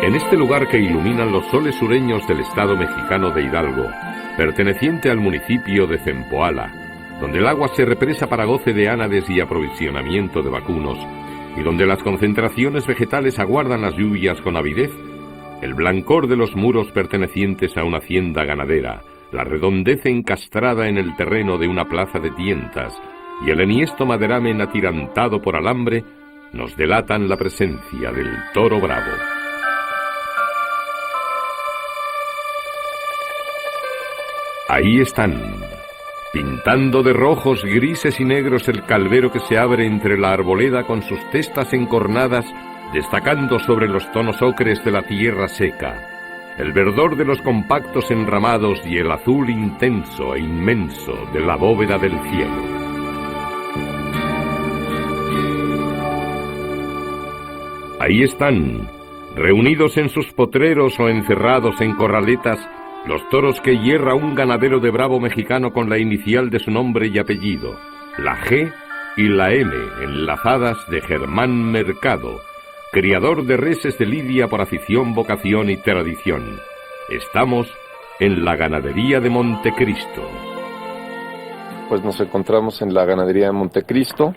En este lugar que iluminan los soles sureños del estado mexicano de Hidalgo, perteneciente al municipio de Zempoala, donde el agua se represa para goce de ánades y aprovisionamiento de vacunos, y donde las concentraciones vegetales aguardan las lluvias con avidez, el blancor de los muros pertenecientes a una hacienda ganadera, la redondez encastrada en el terreno de una plaza de tientas y el enhiesto maderamen atirantado por alambre nos delatan la presencia del toro bravo. Ahí están, pintando de rojos, grises y negros el calvero que se abre entre la arboleda con sus testas encornadas, destacando sobre los tonos ocres de la tierra seca, el verdor de los compactos enramados y el azul intenso e inmenso de la bóveda del cielo. Ahí están, reunidos en sus potreros o encerrados en corraletas, los toros que hierra un ganadero de bravo mexicano con la inicial de su nombre y apellido, la G y la M, enlazadas, de Germán Mercado, criador de reses de lidia por afición, vocación y tradición. Estamos en la ganadería de Montecristo. Pues nos encontramos en la ganadería de Montecristo.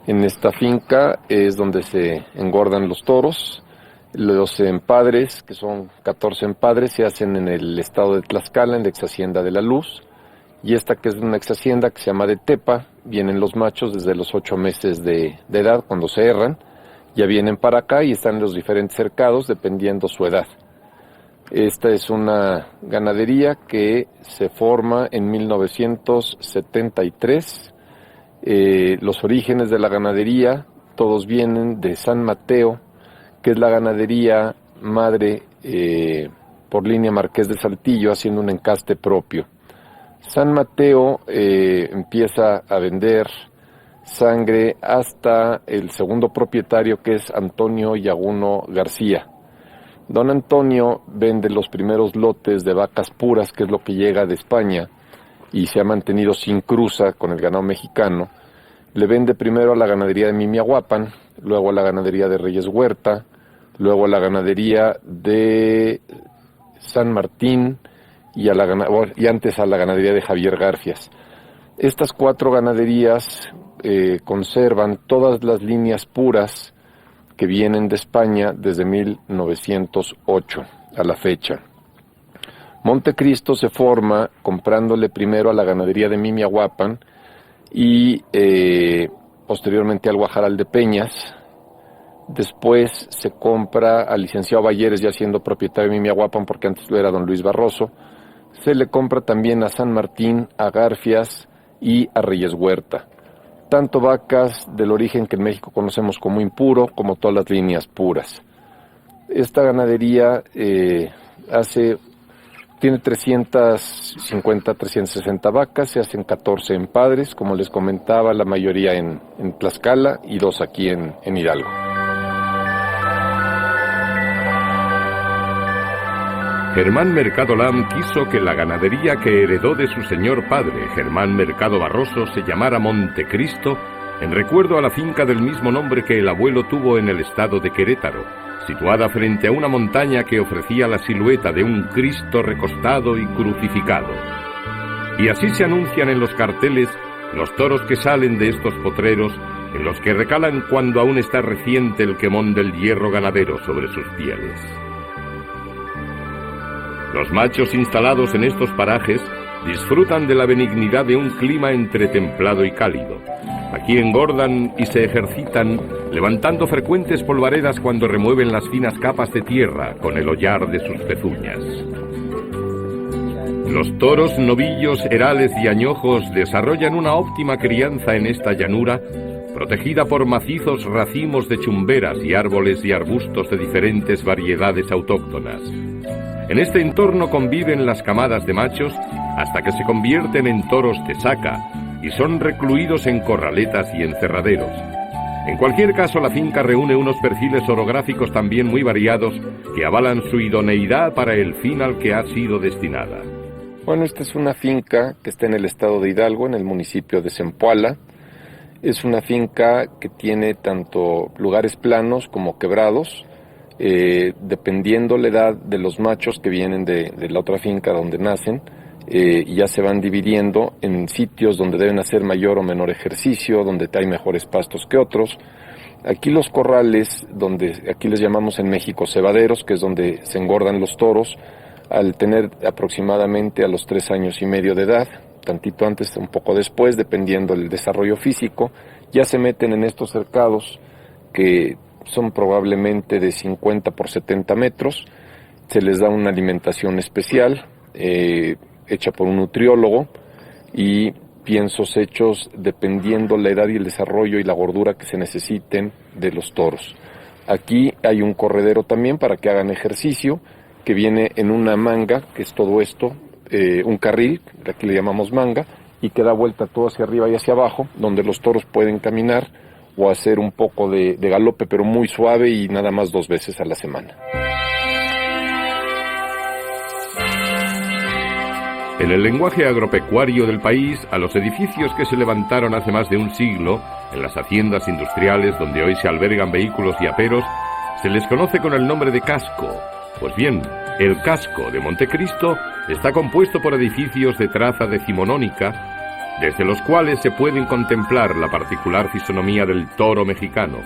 En esta finca es donde se engordan los toros. Los empadres, que son 14 empadres, se hacen en el estado de Tlaxcala, en la ex hacienda de La Luz. Y esta, que es una ex hacienda que se llama de Tepa, vienen los machos desde los 8 meses de edad, cuando se herran. Ya vienen para acá y están en los diferentes cercados dependiendo su edad. Esta es una ganadería que se forma en 1973. Los orígenes de la ganadería, todos vienen de San Mateo, que es la ganadería madre por línea Marqués de Saltillo, haciendo un encaste propio. San Mateo empieza a vender sangre hasta el segundo propietario, que es Antonio Yaguno García. Don Antonio vende los primeros lotes de vacas puras, que es lo que llega de España y se ha mantenido sin cruza con el ganado mexicano. Le vende primero a la ganadería de Mimiahuapan, luego a la ganadería de Reyes Huerta, luego a la ganadería de San Martín y antes a la ganadería de Javier Garfias. Estas 4 ganaderías conservan todas las líneas puras que vienen de España desde 1908 a la fecha. Montecristo se forma comprándole primero a la ganadería de Mimiahuapan y posteriormente al Guajaral de Peñas. Después se compra al licenciado Balleres, ya siendo propietario de Mimiahuapan, porque antes lo era don Luis Barroso. Se le compra también a San Martín, a Garfias y a Reyes Huerta. Tanto vacas del origen que en México conocemos como impuro, como todas las líneas puras. Esta ganadería tiene 350, 360 vacas, se hacen 14 empadres, como les comentaba, la mayoría en Tlaxcala y 2 aquí en Hidalgo. Germán Mercado Lam quiso que la ganadería que heredó de su señor padre, Germán Mercado Barroso, se llamara Montecristo, en recuerdo a la finca del mismo nombre que el abuelo tuvo en el estado de Querétaro, situada frente a una montaña que ofrecía la silueta de un Cristo recostado y crucificado. Y así se anuncian en los carteles los toros que salen de estos potreros, en los que recalan cuando aún está reciente el quemón del hierro ganadero sobre sus pieles. Los machos instalados en estos parajes disfrutan de la benignidad de un clima entre templado y cálido. Aquí engordan y se ejercitan, levantando frecuentes polvaredas cuando remueven las finas capas de tierra con el hollar de sus pezuñas. Los toros, novillos, herales y añojos desarrollan una óptima crianza en esta llanura, protegida por macizos racimos de chumberas y árboles y arbustos de diferentes variedades autóctonas. En este entorno conviven las camadas de machos hasta que se convierten en toros de saca y son recluidos en corraletas y encerraderos. En cualquier caso, la finca reúne unos perfiles orográficos también muy variados que avalan su idoneidad para el fin al que ha sido destinada. Bueno, esta es una finca que está en el estado de Hidalgo, en el municipio de Zempoala. Es una finca que tiene tanto lugares planos como quebrados. dependiendo la edad de los machos que vienen de la otra finca donde nacen, y ya se van dividiendo en sitios donde deben hacer mayor o menor ejercicio, donde hay mejores pastos que otros. Aquí los corrales, aquí les llamamos en México cebaderos, que es donde se engordan los toros, al tener aproximadamente a los 3 años y medio de edad, tantito antes, un poco después, dependiendo del desarrollo físico, ya se meten en estos cercados que son probablemente de 50 por 70 metros, se les da una alimentación especial, hecha por un nutriólogo, y piensos hechos dependiendo la edad y el desarrollo y la gordura que se necesiten de los toros. Aquí hay un corredero también para que hagan ejercicio, que viene en una manga, que es todo esto, un carril, aquí le llamamos manga, y que da vuelta todo hacia arriba y hacia abajo, donde los toros pueden caminar o hacer un poco de galope, pero muy suave y nada más 2 veces a la semana. En el lenguaje agropecuario del país, a los edificios que se levantaron hace más de un siglo, en las haciendas industriales donde hoy se albergan vehículos y aperos, se les conoce con el nombre de casco. Pues bien, el casco de Montecristo está compuesto por edificios de traza decimonónica, desde los cuales se pueden contemplar la particular fisonomía del toro mexicano.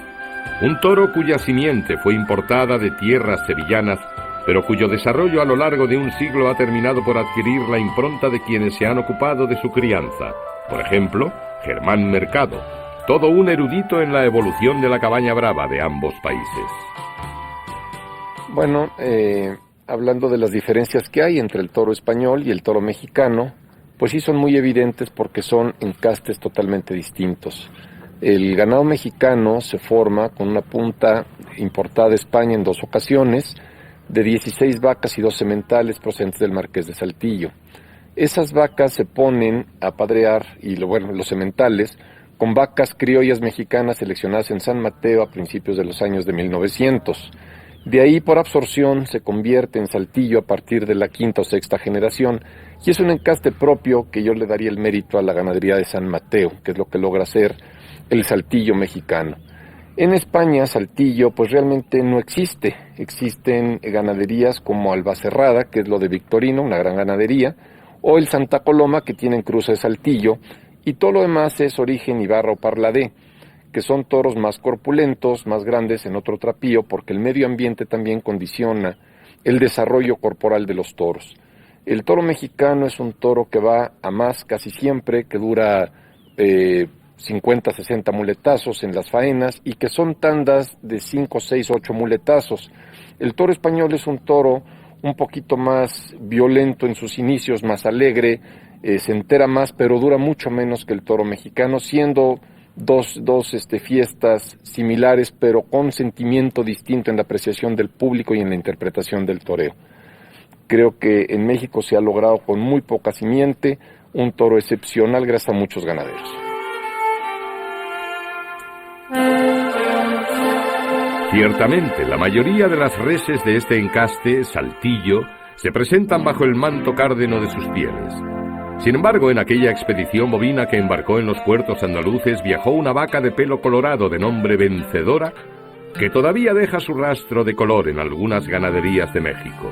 Un toro cuya simiente fue importada de tierras sevillanas, pero cuyo desarrollo a lo largo de un siglo ha terminado por adquirir la impronta de quienes se han ocupado de su crianza. Por ejemplo, Germán Mercado, todo un erudito en la evolución de la cabaña brava de ambos países. Bueno, hablando de las diferencias que hay entre el toro español y el toro mexicano, pues sí son muy evidentes porque son encastes totalmente distintos. El ganado mexicano se forma con una punta importada de España en 2 ocasiones, de 16 vacas y 2 sementales procedentes del Marqués de Saltillo. Esas vacas se ponen a padrear, y los sementales, con vacas criollas mexicanas seleccionadas en San Mateo a principios de los años de 1900. De ahí, por absorción, se convierte en Saltillo a partir de la 5ª o 6ª generación, y es un encaste propio que yo le daría el mérito a la ganadería de San Mateo, que es lo que logra hacer el Saltillo mexicano. En España, Saltillo, pues realmente no existe. Existen ganaderías como Albacerrada, que es lo de Victorino, una gran ganadería, o el Santa Coloma, que tienen cruce de Saltillo, y todo lo demás es origen Ibarra o Parladé, que son toros más corpulentos, más grandes en otro trapío, porque el medio ambiente también condiciona el desarrollo corporal de los toros. El toro mexicano es un toro que va a más casi siempre, que dura 50, 60 muletazos en las faenas, y que son tandas de 5, 6, 8 muletazos. El toro español es un toro un poquito más violento en sus inicios, más alegre, se entera más, pero dura mucho menos que el toro mexicano, siendo dos fiestas similares, pero con sentimiento distinto en la apreciación del público y en la interpretación del toreo. Creo que en México se ha logrado con muy poca simiente un toro excepcional gracias a muchos ganaderos. Ciertamente, la mayoría de las reses de este encaste, Saltillo, se presentan bajo el manto cárdeno de sus pieles. Sin embargo, en aquella expedición bovina que embarcó en los puertos andaluces viajó una vaca de pelo colorado de nombre Vencedora, que todavía deja su rastro de color en algunas ganaderías de México.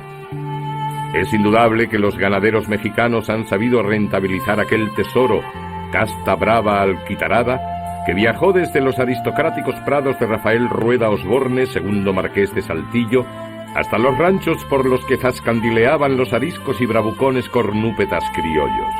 Es indudable que los ganaderos mexicanos han sabido rentabilizar aquel tesoro, casta brava alquitarada, que viajó desde los aristocráticos prados de Rafael Rueda Osborne, segundo marqués de Saltillo, hasta los ranchos por los que zascandileaban los ariscos y bravucones cornúpetas criollos.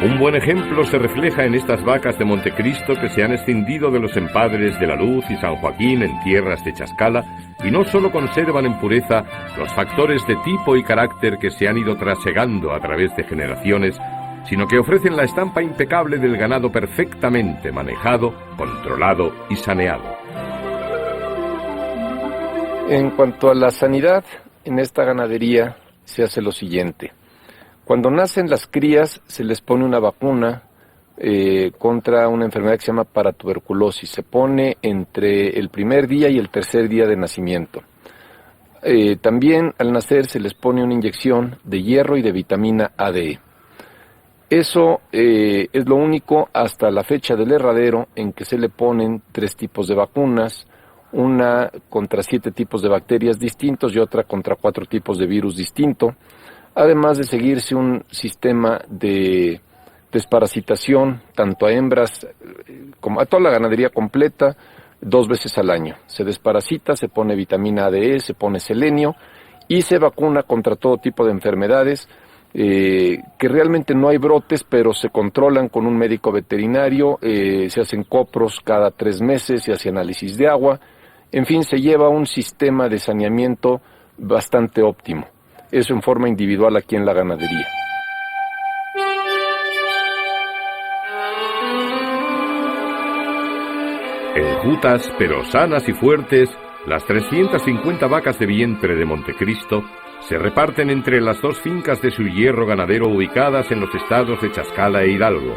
Un buen ejemplo se refleja en estas vacas de Montecristo que se han escindido de los empadres de La Luz y San Joaquín en tierras de Chascala, y no solo conservan en pureza los factores de tipo y carácter que se han ido trasegando a través de generaciones, sino que ofrecen la estampa impecable del ganado perfectamente manejado, controlado y saneado. En cuanto a la sanidad, en esta ganadería se hace lo siguiente. Cuando nacen las crías se les pone una vacuna contra una enfermedad que se llama paratuberculosis. Se pone entre el primer día y el tercer día de nacimiento. También al nacer se les pone una inyección de hierro y de vitamina A, D, E. Eso es lo único hasta la fecha del herradero en que se le ponen 3 tipos de vacunas, una contra 7 tipos de bacterias distintos y otra contra 4 tipos de virus distinto, además de seguirse un sistema de desparasitación tanto a hembras como a toda la ganadería completa 2 veces al año. Se desparasita, se pone vitamina A, se pone selenio y se vacuna contra todo tipo de enfermedades que realmente no hay brotes, pero se controlan con un médico veterinario, se hacen copros cada 3 meses, se hace análisis de agua, en fin, se lleva un sistema de saneamiento bastante óptimo. Eso en forma individual aquí en la ganadería. Enjutas, pero sanas y fuertes, las 350 vacas de vientre de Montecristo se reparten entre las 2 fincas de su hierro ganadero ubicadas en los estados de Tlaxcala e Hidalgo.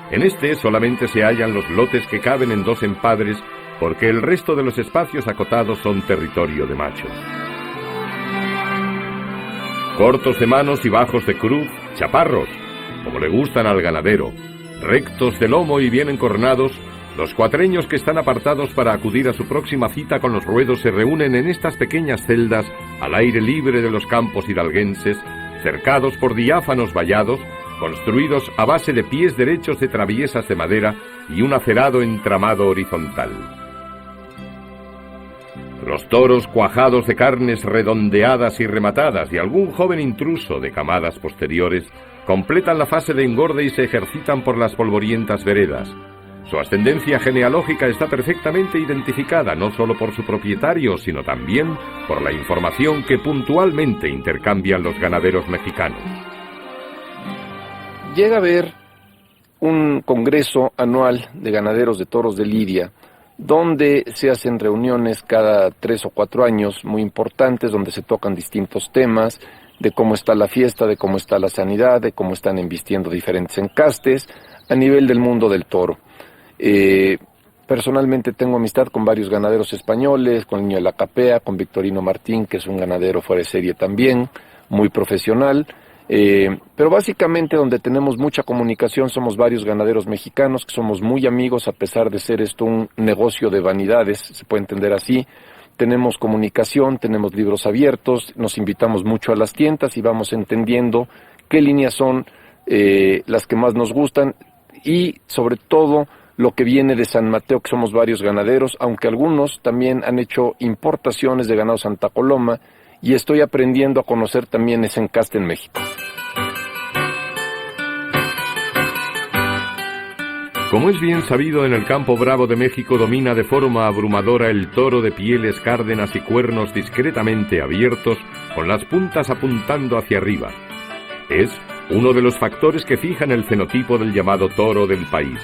En este solamente se hallan los lotes que caben en 2 empadres, porque el resto de los espacios acotados son territorio de machos. Cortos de manos y bajos de cruz, chaparros, como le gustan al ganadero, rectos de lomo y bien encornados, los cuatreños que están apartados para acudir a su próxima cita con los ruedos se reúnen en estas pequeñas celdas al aire libre de los campos hidalguenses, cercados por diáfanos vallados, construidos a base de pies derechos de traviesas de madera y un acerado entramado horizontal. Los toros cuajados de carnes redondeadas y rematadas y algún joven intruso de camadas posteriores completan la fase de engorde y se ejercitan por las polvorientas veredas. Su ascendencia genealógica está perfectamente identificada no solo por su propietario, sino también por la información que puntualmente intercambian los ganaderos mexicanos. Llega a haber un congreso anual de ganaderos de toros de lidia, donde se hacen reuniones cada 3 o 4 años muy importantes, donde se tocan distintos temas, de cómo está la fiesta, de cómo está la sanidad, de cómo están embistiendo diferentes encastes, a nivel del mundo del toro. Personalmente tengo amistad con varios ganaderos españoles, con el Niño de la Capea, con Victorino Martín, que es un ganadero fuera de serie también, muy profesional, pero básicamente donde tenemos mucha comunicación somos varios ganaderos mexicanos que somos muy amigos a pesar de ser esto un negocio de vanidades, se puede entender así. Tenemos comunicación, tenemos libros abiertos, nos invitamos mucho a las tiendas y vamos entendiendo qué líneas son las que más nos gustan y sobre todo lo que viene de San Mateo, que somos varios ganaderos, aunque algunos también han hecho importaciones de ganado Santa Coloma, y estoy aprendiendo a conocer también ese encaste en México. Como es bien sabido, en el campo bravo de México domina de forma abrumadora el toro de pieles cárdenas y cuernos discretamente abiertos, con las puntas apuntando hacia arriba. Es uno de los factores que fijan el fenotipo del llamado toro del país.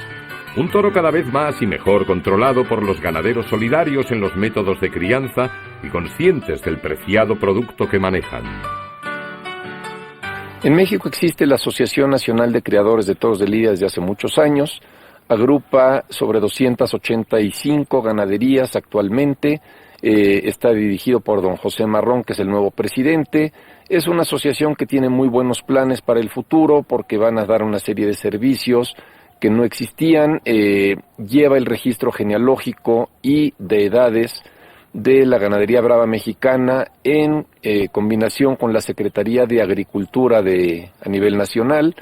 Un toro cada vez más y mejor controlado por los ganaderos solidarios en los métodos de crianza y conscientes del preciado producto que manejan. En México existe la Asociación Nacional de Criadores de Toros de Lidia desde hace muchos años. Agrupa sobre 285 ganaderías actualmente. Está dirigido por don José Marrón, que es el nuevo presidente. Es una asociación que tiene muy buenos planes para el futuro porque van a dar una serie de servicios que no existían, lleva el registro genealógico y de edades de la ganadería brava mexicana en combinación con la Secretaría de Agricultura a nivel nacional.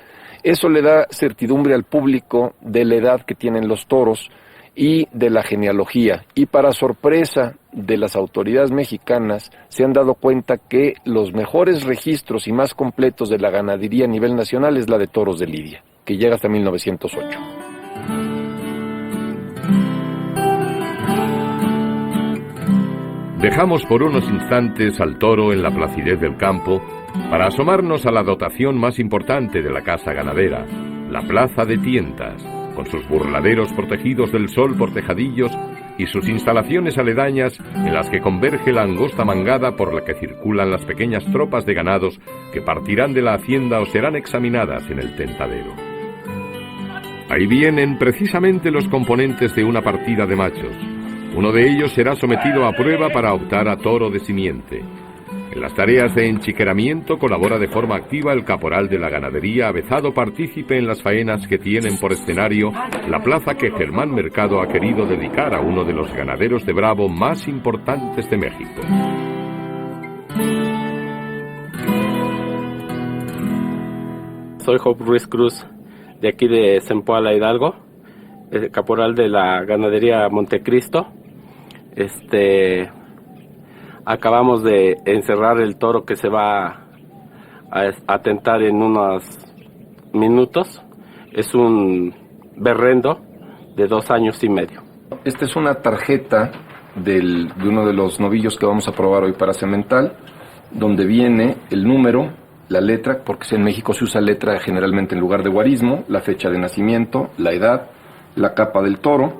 Eso le da certidumbre al público de la edad que tienen los toros y de la genealogía. Y para sorpresa de las autoridades mexicanas, se han dado cuenta que los mejores registros y más completos de la ganadería a nivel nacional es la de toros de lidia, que llega hasta 1908. Dejamos por unos instantes al toro en la placidez del campo para asomarnos a la dotación más importante de la casa ganadera, la plaza de tientas, con sus burladeros protegidos del sol por tejadillos y sus instalaciones aledañas en las que converge la angosta mangada por la que circulan las pequeñas tropas de ganados que partirán de la hacienda o serán examinadas en el tentadero. Ahí vienen precisamente los componentes de una partida de machos. Uno de ellos será sometido a prueba para optar a toro de simiente. En las tareas de enchiqueramiento colabora de forma activa el caporal de la ganadería, avezado partícipe en las faenas que tienen por escenario la plaza que Germán Mercado ha querido dedicar a uno de los ganaderos de Bravo más importantes de México. Soy Job Ruiz Cruz, de aquí de Zempoala, Hidalgo, caporal de la ganadería Montecristo. Acabamos de encerrar el toro que se va a tentar en unos minutos. Es un berrendo de 2 años y medio. Esta es una tarjeta de uno de los novillos que vamos a probar hoy para semental, donde viene el número, la letra, porque en México se usa letra generalmente en lugar de guarismo, la fecha de nacimiento, la edad, la capa del toro,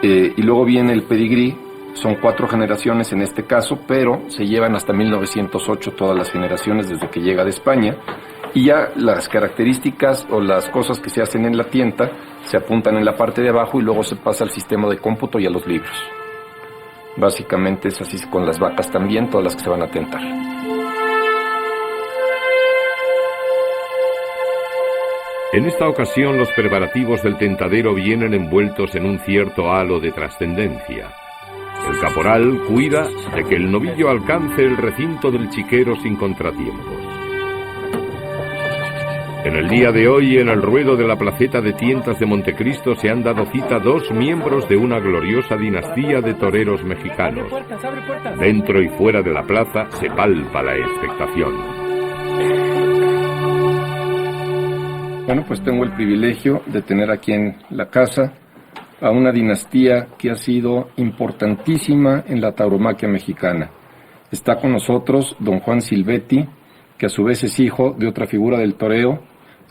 y luego viene el pedigrí. Son 4 generaciones en este caso, pero se llevan hasta 1908 todas las generaciones desde que llega de España, y ya las características o las cosas que se hacen en la tienda se apuntan en la parte de abajo y luego se pasa al sistema de cómputo y a los libros. Básicamente es así con las vacas también, todas las que se van a tentar. En esta ocasión los preparativos del tentadero vienen envueltos en un cierto halo de trascendencia. El caporal cuida de que el novillo alcance el recinto del chiquero sin contratiempos. En el día de hoy, en el ruedo de la placeta de tientas de Montecristo, se han dado cita 2 miembros de una gloriosa dinastía de toreros mexicanos. Dentro y fuera de la plaza se palpa la expectación. Bueno, pues tengo el privilegio de tener aquí en la casa a una dinastía que ha sido importantísima en la tauromaquia mexicana. Está con nosotros don Juan Silvetti, que a su vez es hijo de otra figura del toreo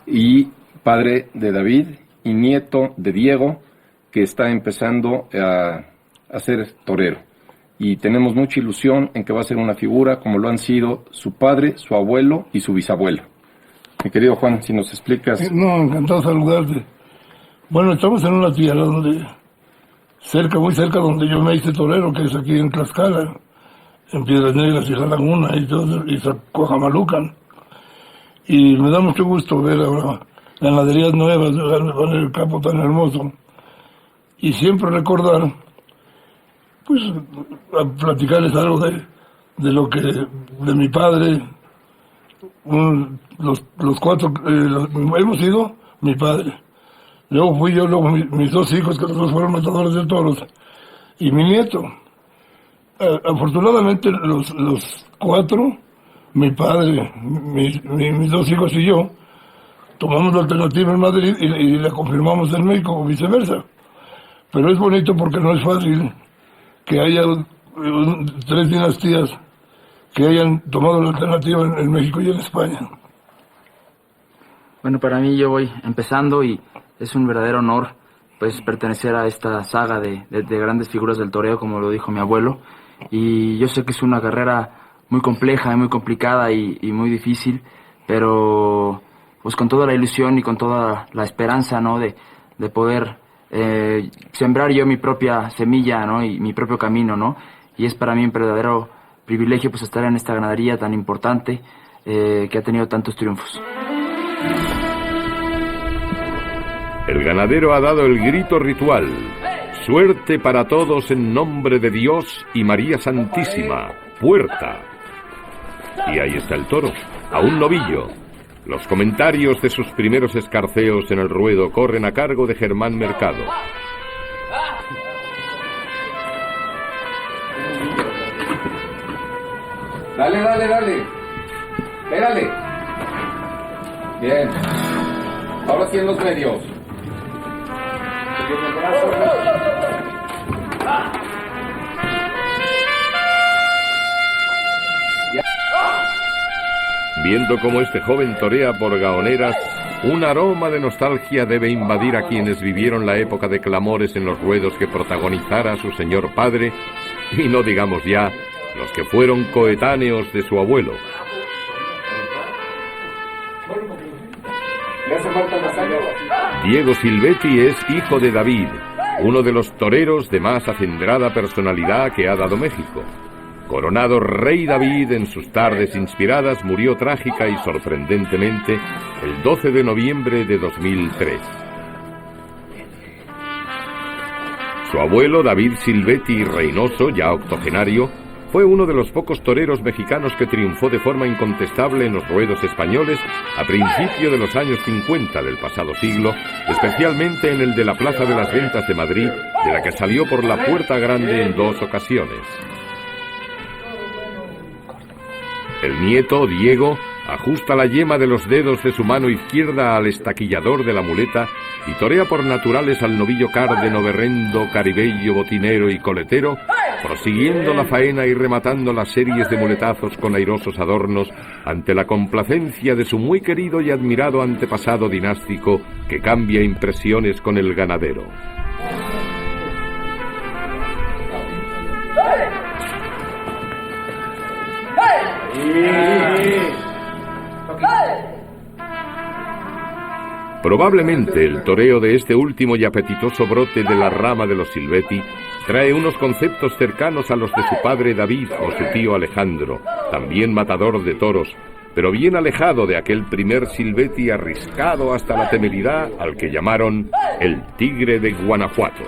y padre de David y nieto de Diego, que está empezando a ser torero. Y tenemos mucha ilusión en que va a ser una figura como lo han sido su padre, su abuelo y su bisabuelo. Mi querido Juan, si nos explicas... No, encantado de saludarte. Bueno, estamos en una tierra donde, muy cerca donde yo me hice torero, que es aquí en Tlaxcala, en Piedras Negras y La Laguna y todo, y Coajamalucan. Y me da mucho gusto ver ahora ganaderías nuevas, ver el campo tan hermoso. Y siempre recordar, pues, a platicarles algo de lo que, de mi padre, los 4, hemos sido mi padre. Luego fui yo, luego mis 2 hijos, que los 2 fueron matadores de toros, y mi nieto. Afortunadamente los 4, mi padre, mis 2 hijos y yo, tomamos la alternativa en Madrid y la confirmamos en México, o viceversa. Pero es bonito porque no es fácil que haya 3 dinastías que hayan tomado la alternativa en México y en España. Bueno, para mí yo voy empezando y es un verdadero honor pues pertenecer a esta saga de grandes figuras del toreo, como lo dijo mi abuelo. Y yo sé que es una carrera muy compleja, muy complicada y muy difícil, pero pues con toda la ilusión y con toda la esperanza, ¿no?, de poder sembrar yo mi propia semilla, ¿no?, y mi propio camino, ¿no? Y es para mí un verdadero privilegio pues estar en esta ganadería tan importante que ha tenido tantos triunfos. El ganadero ha dado el grito ritual. Suerte para todos en nombre de Dios y María Santísima. Puerta. Y ahí está el toro, a un novillo. Los comentarios de sus primeros escarceos en el ruedo corren a cargo de Germán Mercado. Dale, dale, dale. Pégale. Bien. Ahora sí en los medios. Viendo cómo este joven torea por gaoneras, un aroma de nostalgia debe invadir a quienes vivieron la época de clamores en los ruedos que protagonizara su señor padre, y no digamos ya los que fueron coetáneos de su abuelo. Diego Silvetti es hijo de David, uno de los toreros de más acendrada personalidad que ha dado México. Coronado rey David en sus tardes inspiradas, murió trágica y sorprendentemente el 12 de noviembre de 2003. Su abuelo, David Silvetti Reynoso, ya octogenario, fue uno de los pocos toreros mexicanos que triunfó de forma incontestable en los ruedos españoles a principio de los años 50 del pasado siglo, especialmente en el de la Plaza de las Ventas de Madrid, de la que salió por la Puerta Grande en 2 ocasiones. El nieto, Diego, ajusta la yema de los dedos de su mano izquierda al estaquillador de la muleta y torea por naturales al novillo cárdeno, berrendo, caribello, botinero y coletero, prosiguiendo la faena y rematando las series de muletazos con airosos adornos ante la complacencia de su muy querido y admirado antepasado dinástico que cambia impresiones con el ganadero. Probablemente el toreo de este último y apetitoso brote de la rama de los Silvetti trae unos conceptos cercanos a los de su padre David o su tío Alejandro, también matador de toros, pero bien alejado de aquel primer Silvetti arriscado hasta la temeridad al que llamaron el Tigre de Guanajuato.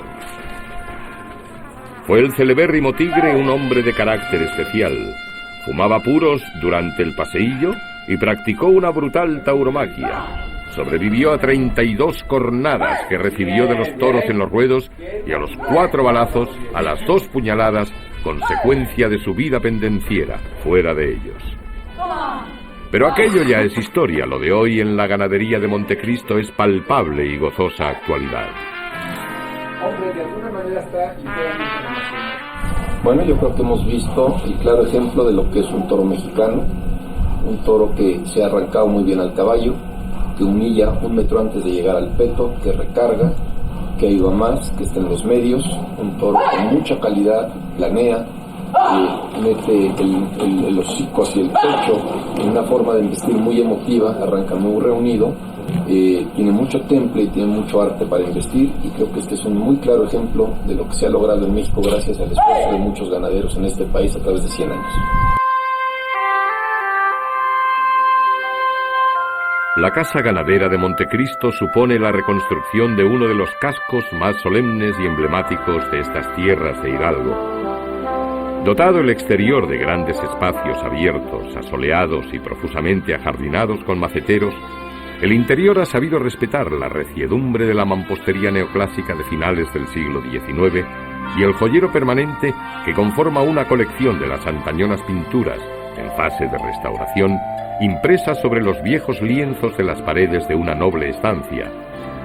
Fue el celebérrimo Tigre un hombre de carácter especial. Fumaba puros durante el paseillo y practicó una brutal tauromaquia. Sobrevivió a 32 cornadas que recibió de los toros en los ruedos y a los 4 balazos, a las 2 puñaladas, consecuencia de su vida pendenciera, fuera de ellos. Pero aquello ya es historia, lo de hoy en la ganadería de Montecristo es palpable y gozosa actualidad. Bueno, yo creo que hemos visto el claro ejemplo de lo que es un toro mexicano, un toro que se ha arrancado muy bien al caballo, que humilla 1 metro antes de llegar al peto, que recarga, que iba más, que está en los medios, un toro con mucha calidad, planea, mete el hocico hacia el pecho, en una forma de embestir muy emotiva, arranca muy reunido, tiene mucho temple y tiene mucho arte para embestir, y creo que este es un muy claro ejemplo de lo que se ha logrado en México gracias al esfuerzo de muchos ganaderos en este país a través de 100 años. La Casa Ganadera de Montecristo supone la reconstrucción de uno de los cascos más solemnes y emblemáticos de estas tierras de Hidalgo. Dotado el exterior de grandes espacios abiertos, asoleados y profusamente ajardinados con maceteros, el interior ha sabido respetar la reciedumbre de la mampostería neoclásica de finales del siglo XIX y el joyero permanente que conforma una colección de las antañonas pinturas en fase de restauración, impresas sobre los viejos lienzos de las paredes de una noble estancia,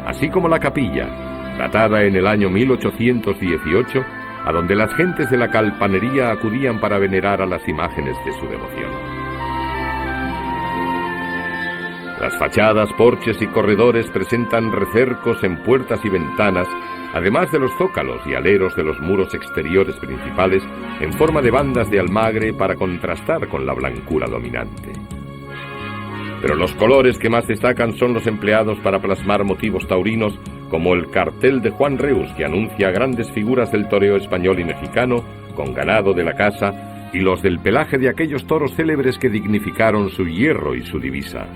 así como la capilla, datada en el año 1818, a donde las gentes de la calpanería acudían para venerar a las imágenes de su devoción. Las fachadas, porches y corredores presentan recercos en puertas y ventanas, además de los zócalos y aleros de los muros exteriores principales en forma de bandas de almagre para contrastar con la blancura dominante. Pero los colores que más destacan son los empleados para plasmar motivos taurinos, como el cartel de Juan Reus, que anuncia grandes figuras del toreo español y mexicano, con ganado de la casa, y los del pelaje de aquellos toros célebres que dignificaron su hierro y su divisa.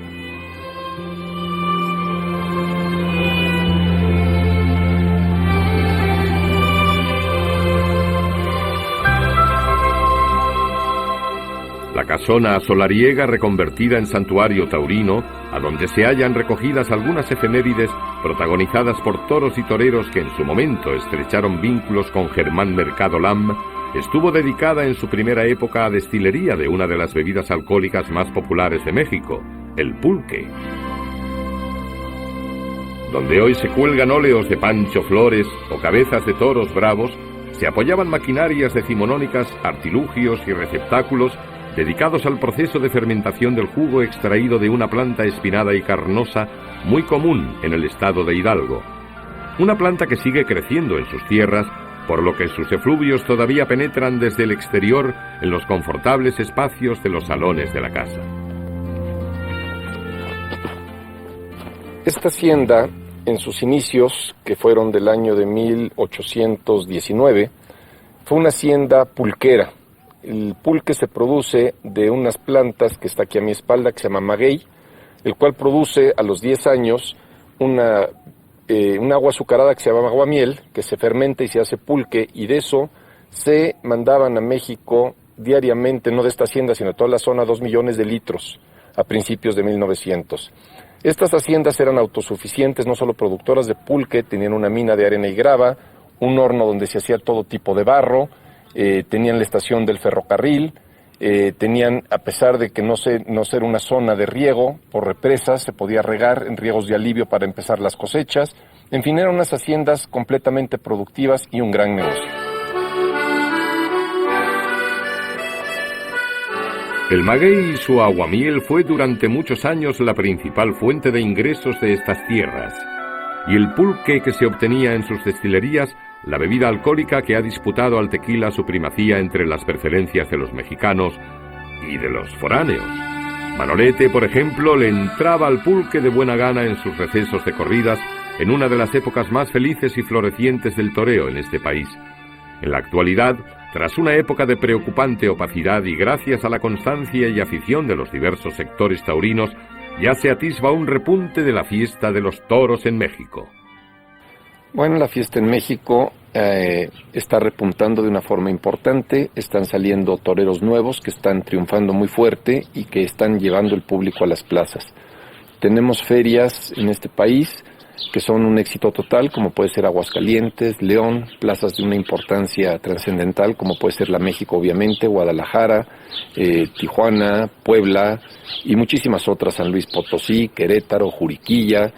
La casona solariega reconvertida en santuario taurino, a donde se hallan recogidas algunas efemérides protagonizadas por toros y toreros que en su momento estrecharon vínculos con Germán Mercado Lam, estuvo dedicada en su primera época a destilería de una de las bebidas alcohólicas más populares de México, el pulque. Donde hoy se cuelgan óleos de Pancho Flores o cabezas de toros bravos, se apoyaban maquinarias decimonónicas, artilugios y receptáculos dedicados al proceso de fermentación del jugo extraído de una planta espinada y carnosa muy común en el estado de Hidalgo. Una planta que sigue creciendo en sus tierras, por lo que sus efluvios todavía penetran desde el exterior en los confortables espacios de los salones de la casa. Esta hacienda, en sus inicios, que fueron del año de 1819, fue una hacienda pulquera, El pulque se produce de unas plantas que está aquí a mi espalda, que se llama maguey, el cual produce a los 10 años un agua azucarada que se llama aguamiel, que se fermenta y se hace pulque, y de eso se mandaban a México diariamente, no de esta hacienda, sino de toda la zona, 2 millones de litros a principios de 1900. Estas haciendas eran autosuficientes, no solo productoras de pulque, tenían una mina de arena y grava, un horno donde se hacía todo tipo de barro, tenían la estación del ferrocarril, tenían, a pesar de que no ser una zona de riego por represas, se podía regar en riegos de alivio para empezar las cosechas. En fin, eran unas haciendas completamente productivas y un gran negocio. El maguey y su aguamiel fue durante muchos años la principal fuente de ingresos de estas tierras, y el pulque que se obtenía en sus destilerías, la bebida alcohólica que ha disputado al tequila su primacía entre las preferencias de los mexicanos y de los foráneos. Manolete, por ejemplo, le entraba al pulque de buena gana en sus recesos de corridas en una de las épocas más felices y florecientes del toreo en este país. En la actualidad, tras una época de preocupante opacidad y gracias a la constancia y afición de los diversos sectores taurinos, ya se atisba un repunte de la fiesta de los toros en México. Bueno, la fiesta en México está repuntando de una forma importante, están saliendo toreros nuevos que están triunfando muy fuerte y que están llevando el público a las plazas. Tenemos ferias en este país que son un éxito total, como puede ser Aguascalientes, León, plazas de una importancia trascendental, como puede ser la México, obviamente, Guadalajara, Tijuana, Puebla y muchísimas otras, San Luis Potosí, Querétaro, Juriquilla.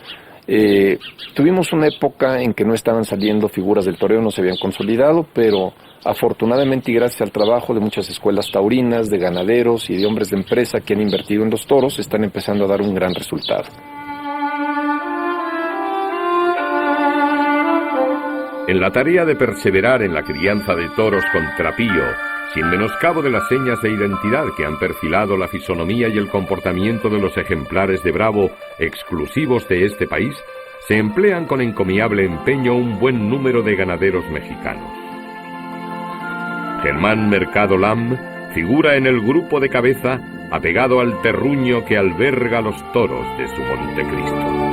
Tuvimos una época en que no estaban saliendo figuras del toreo, no se habían consolidado, pero afortunadamente y gracias al trabajo de muchas escuelas taurinas, de ganaderos y de hombres de empresa que han invertido en los toros, están empezando a dar un gran resultado. En la tarea de perseverar en la crianza de toros con trapío, sin menoscabo de las señas de identidad que han perfilado la fisonomía y el comportamiento de los ejemplares de bravo exclusivos de este país, se emplean con encomiable empeño un buen número de ganaderos mexicanos. Germán Mercado Lam figura en el grupo de cabeza apegado al terruño que alberga los toros de su Montecristo.